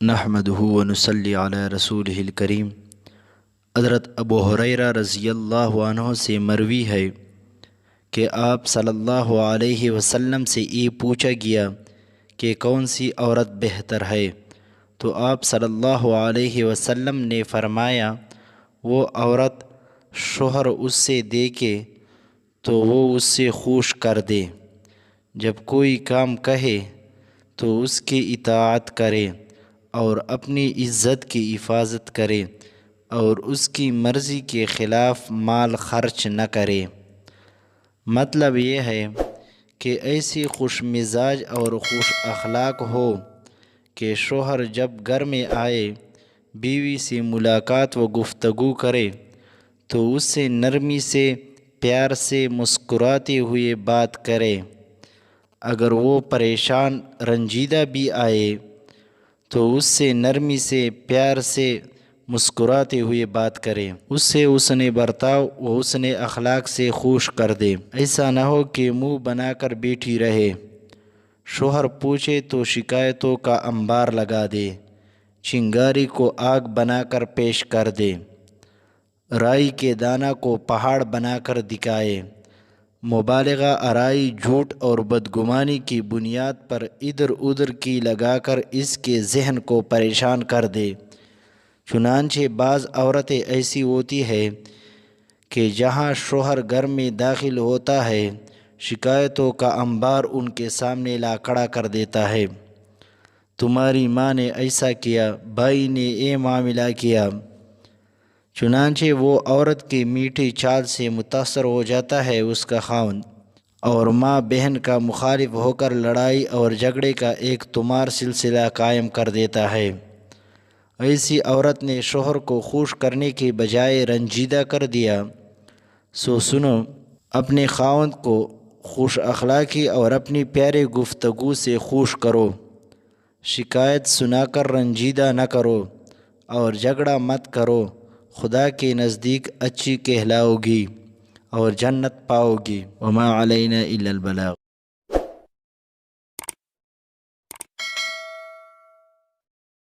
نحمدہ ونصلی علی رسولہ الکریم۔ حضرت ابو ہریرہ رضی اللہ عنہ سے مروی ہے کہ آپ صلی اللہ علیہ وسلم سے یہ پوچھا گیا کہ کون سی عورت بہتر ہے، تو آپ صلی اللہ علیہ وسلم نے فرمایا، وہ عورت شوہر اس سے دیکھے تو وہ اس سے خوش کر دے، جب کوئی کام کہے تو اس کی اطاعت کرے اور اپنی عزت کی حفاظت کرے اور اس کی مرضی کے خلاف مال خرچ نہ کرے۔ مطلب یہ ہے کہ ایسی خوش مزاج اور خوش اخلاق ہو کہ شوہر جب گھر میں آئے بیوی سے ملاقات و گفتگو کرے تو اس سے نرمی سے، پیار سے، مسکراتے ہوئے بات کرے۔ اگر وہ پریشان رنجیدہ بھی آئے تو اس سے نرمی سے، پیار سے، مسکراتے ہوئے بات کرے، اس سے حسن برتاؤ و حسن اخلاق سے خوش کر دے۔ ایسا نہ ہو کہ منہ بنا کر بیٹھی رہے، شوہر پوچھے تو شکایتوں کا انبار لگا دے، چنگاری کو آگ بنا کر پیش کر دے، رائی کے دانہ کو پہاڑ بنا کر دکھائے، مبالغہ آرائی، جھوٹ اور بدگمانی کی بنیاد پر ادھر ادھر کی لگا کر اس کے ذہن کو پریشان کر دے۔ چنانچہ بعض عورتیں ایسی ہوتی ہے کہ جہاں شوہر گھر میں داخل ہوتا ہے شکایتوں کا انبار ان کے سامنے لا کھڑا کر دیتا ہے، تمہاری ماں نے ایسا کیا، بھائی نے یہ معاملہ کیا۔ چنانچہ وہ عورت کی میٹھی چال سے متاثر ہو جاتا ہے اس کا خاوند، اور ماں بہن کا مخالف ہو کر لڑائی اور جھگڑے کا ایک تمار سلسلہ قائم کر دیتا ہے۔ ایسی عورت نے شوہر کو خوش کرنے کے بجائے رنجیدہ کر دیا۔ سو سنو، اپنے خاوند کو خوش اخلاقی اور اپنی پیاری گفتگو سے خوش کرو، شکایت سنا کر رنجیدہ نہ کرو اور جھگڑا مت کرو، خدا کے نزدیک اچھی کہلاؤ گی اور جنت پاؤ گی۔ وما علینا الا البلاغ۔